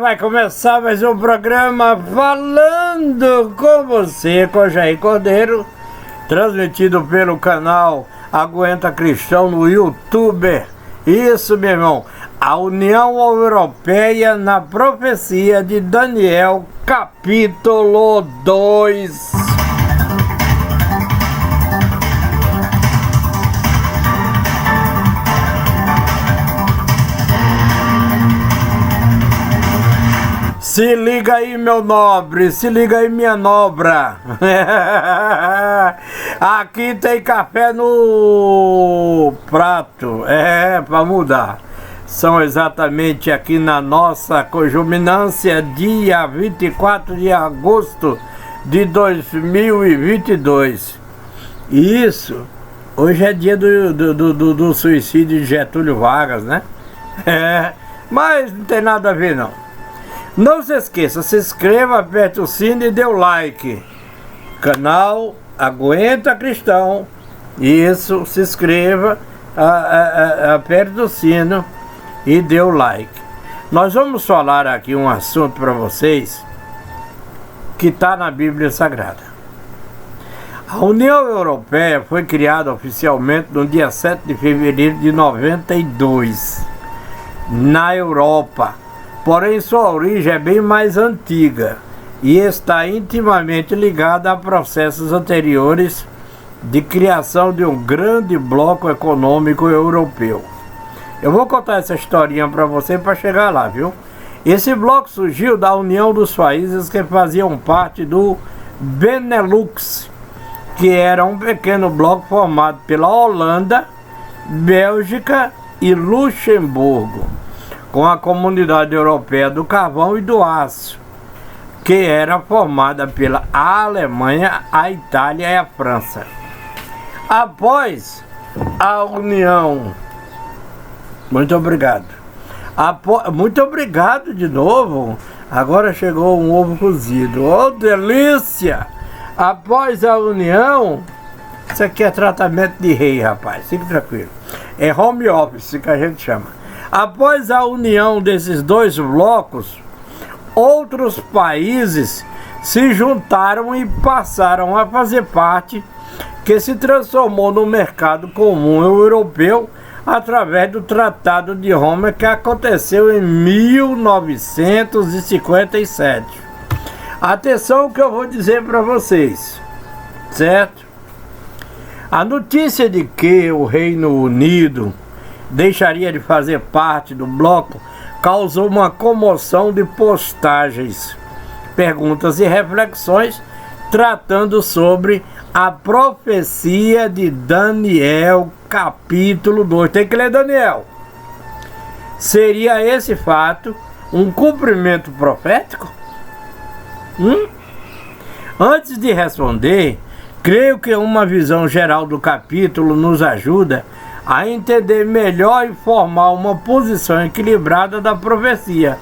Vai começar mais um programa Falando com Você, com Jair Cordeiro, transmitido pelo canal Aguenta Cristão no YouTube. Isso, meu irmão, a União Europeia na profecia de Daniel, capítulo 2. Se liga aí, meu nobre, se liga aí, minha nobra. Aqui tem café no prato, para mudar. São exatamente aqui na nossa conjuminância, dia 24 de agosto de 2022. Isso, hoje é dia do suicídio de Getúlio Vargas, né? Mas não tem nada a ver, não. Não se esqueça, se inscreva, aperte o sino e dê o like. Canal Aguenta Cristão. Isso, se inscreva, aperte o sino e dê o like. Nós vamos falar aqui um assunto para vocês que está na Bíblia Sagrada. A União Europeia foi criada oficialmente no dia 7 de fevereiro de 92, na Europa. Porém, sua origem é bem mais antiga e está intimamente ligada a processos anteriores de criação de um grande bloco econômico europeu. Eu vou contar essa historinha para você para chegar lá, viu? Esse bloco surgiu da união dos países que faziam parte do Benelux, que era um pequeno bloco formado pela Holanda, Bélgica e Luxemburgo, com a Comunidade Europeia do Carvão e do Aço, que era formada pela Alemanha, a Itália e a França. Após a união... Muito obrigado. Muito obrigado de novo. Agora chegou um ovo cozido. Oh, delícia! Após a união... Isso aqui é tratamento de rei, rapaz. Fique tranquilo. É home office que a gente chama. Após a união desses dois blocos, outros países se juntaram e passaram a fazer parte, que se transformou no mercado comum europeu através do Tratado de Roma, que aconteceu em 1957. Atenção que eu vou dizer para vocês, certo? A notícia de que o Reino Unido deixaria de fazer parte do bloco causou uma comoção de postagens, perguntas e reflexões tratando sobre a profecia de Daniel, capítulo 2. Tem que ler Daniel. Seria esse fato um cumprimento profético? Antes de responder, creio que uma visão geral do capítulo nos ajuda a entender melhor e formar uma posição equilibrada da profecia,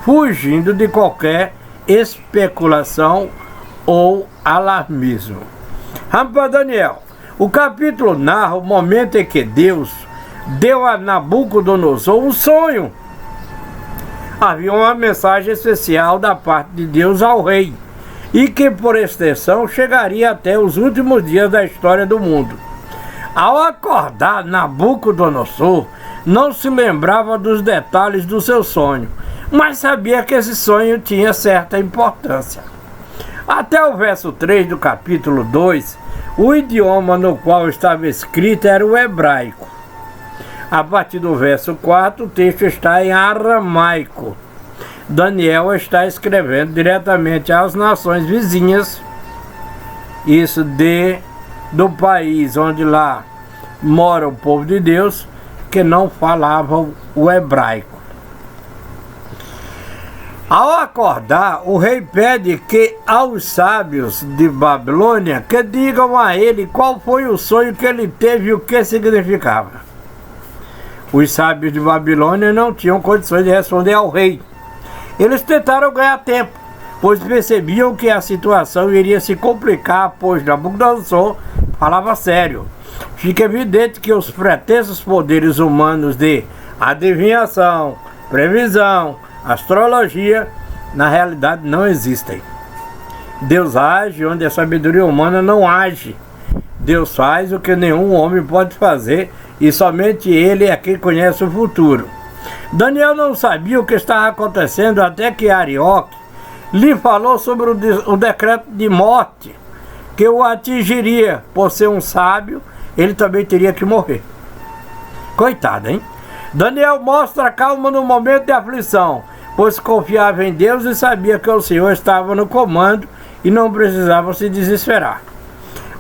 fugindo de qualquer especulação ou alarmismo. Rapaz, Daniel, o capítulo narra o momento em que Deus deu a Nabucodonosor um sonho. Havia uma mensagem especial da parte de Deus ao rei, e que por extensão chegaria até os últimos dias da história do mundo. Ao acordar, Nabucodonosor não se lembrava dos detalhes do seu sonho, mas sabia que esse sonho tinha certa importância. Até o verso 3 do capítulo 2, o idioma no qual estava escrito era o hebraico. A partir do verso 4, o texto está em aramaico. Daniel está escrevendo diretamente às nações vizinhas, do país onde lá mora o povo de Deus, que não falavam o hebraico. Ao acordar, o rei pede que aos sábios de Babilônia que digam a ele qual foi o sonho que ele teve e o que significava. Os sábios de Babilônia não tinham condições de responder ao rei. Eles tentaram ganhar tempo, pois percebiam que a situação iria se complicar, pois Nabucodonosor falava sério. Fica evidente que os pretensos poderes humanos de adivinhação, previsão, astrologia, na realidade não existem. Deus age onde a sabedoria humana não age. Deus faz o que nenhum homem pode fazer e somente Ele é quem conhece o futuro. Daniel não sabia o que estava acontecendo até que Arioque lhe falou sobre o decreto de morte que o atingiria. Por ser um sábio, ele também teria que morrer. Coitado, hein? Daniel mostra calma no momento de aflição, pois confiava em Deus e sabia que o Senhor estava no comando e não precisava se desesperar.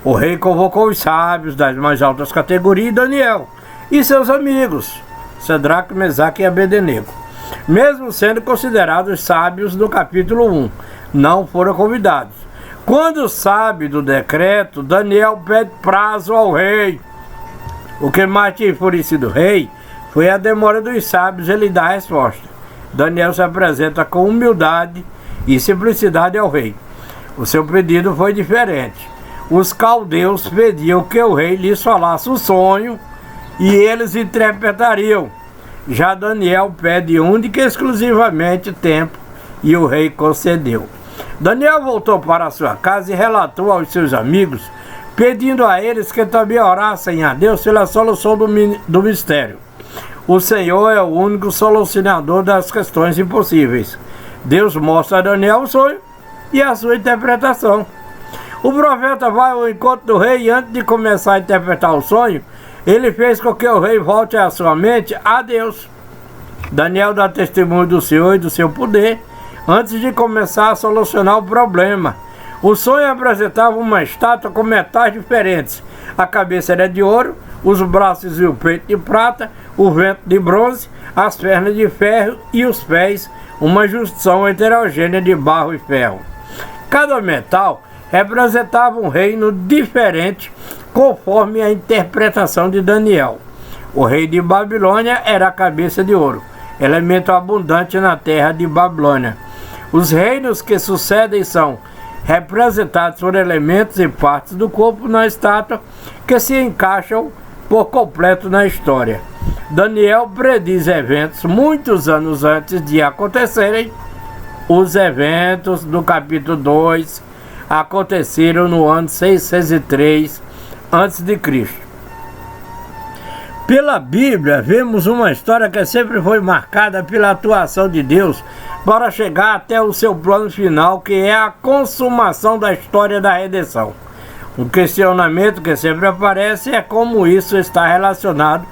O rei convocou os sábios das mais altas categorias e Daniel e seus amigos, Sadraque, Mesaque e Abednego, mesmo sendo considerados sábios do capítulo 1, não foram convidados. Quando sabe do decreto, Daniel pede prazo ao rei. O que mais tinha enfurecido o rei foi a demora dos sábios em lhe dar a resposta. Daniel se apresenta com humildade e simplicidade ao rei. O seu pedido foi diferente. Os caldeus pediam que o rei lhes falasse o sonho e eles interpretariam. Já Daniel pede única e exclusivamente tempo e o rei concedeu. Daniel voltou para sua casa e relatou aos seus amigos, pedindo a eles que também orassem a Deus pela solução do mistério. O Senhor é o único solucionador das questões impossíveis. Deus mostra a Daniel o sonho e a sua interpretação. O profeta vai ao encontro do rei e antes de começar a interpretar o sonho, ele fez com que o rei volte a sua mente a Deus. Daniel dá testemunho do Senhor e do seu poder antes de começar a solucionar o problema. O sonho apresentava uma estátua com metais diferentes. A cabeça era de ouro, os braços e o peito de prata, o ventre de bronze, as pernas de ferro e os pés, uma junção heterogênea de barro e ferro. Cada metal representava um reino diferente conforme a interpretação de Daniel. O rei de Babilônia era a cabeça de ouro, elemento abundante na terra de Babilônia. Os reinos que sucedem são representados por elementos e partes do corpo na estátua que se encaixam por completo na história. Daniel prediz eventos muitos anos antes de acontecerem. Os eventos do capítulo 2 aconteceram no ano 603 a.C. Pela Bíblia, vemos uma história que sempre foi marcada pela atuação de Deus para chegar até o seu plano final, que é a consumação da história da redenção. Um questionamento que sempre aparece é como isso está relacionado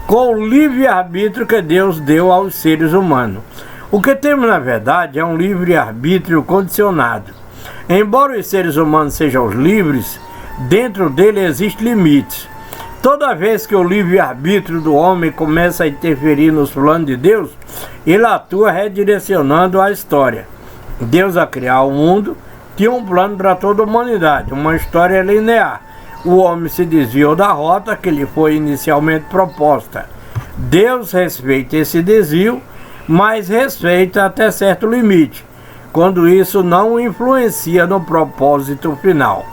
com o livre-arbítrio que Deus deu aos seres humanos. O que temos, na verdade, é um livre-arbítrio condicionado. Embora os seres humanos sejam livres, dentro dele existem limites. Toda vez que o livre-arbítrio do homem começa a interferir nos planos de Deus, ele atua redirecionando a história. Deus, a criar o mundo, tinha um plano para toda a humanidade, uma história linear. O homem se desviou da rota que lhe foi inicialmente proposta. Deus respeita esse desvio, mas respeita até certo limite, quando isso não influencia no propósito final.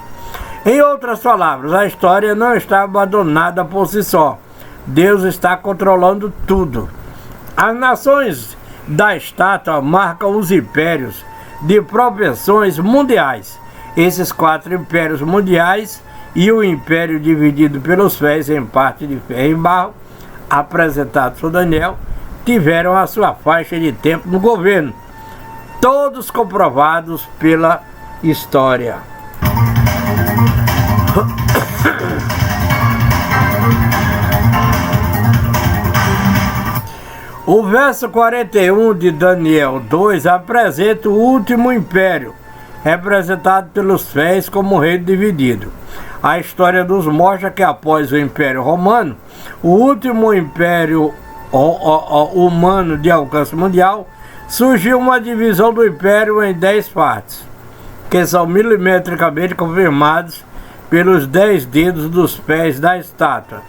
Em outras palavras, a história não está abandonada por si só. Deus está controlando tudo. As nações da estátua marcam os impérios de proporções mundiais. Esses 4 impérios mundiais e o império dividido pelos pés em parte de ferro e barro, apresentados por Daniel, tiveram a sua faixa de tempo no governo, todos comprovados pela história. O verso 41 de Daniel 2 apresenta o último império, representado pelos pés como reino dividido. A história nos mostra que após o Império Romano, o último império humano de alcance mundial, surgiu uma divisão do império em 10 partes, que são milimetricamente confirmados pelos 10 dedos dos pés da estátua.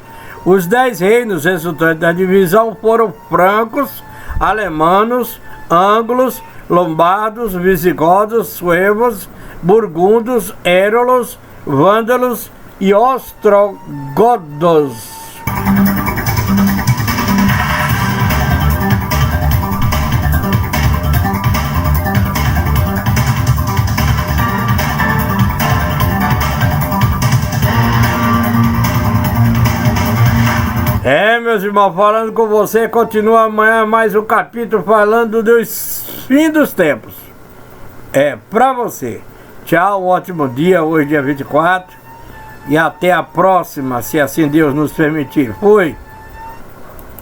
Os 10 reinos resultantes da divisão foram francos, alemanos, ângulos, lombardos, visigodos, suevos, burgundos, érolos, vândalos e ostrogodos. Meus irmãos, falando com você, continua amanhã mais um capítulo falando dos fim dos tempos. Pra você. Tchau, um ótimo dia, hoje dia 24. E até a próxima, se assim Deus nos permitir. Fui!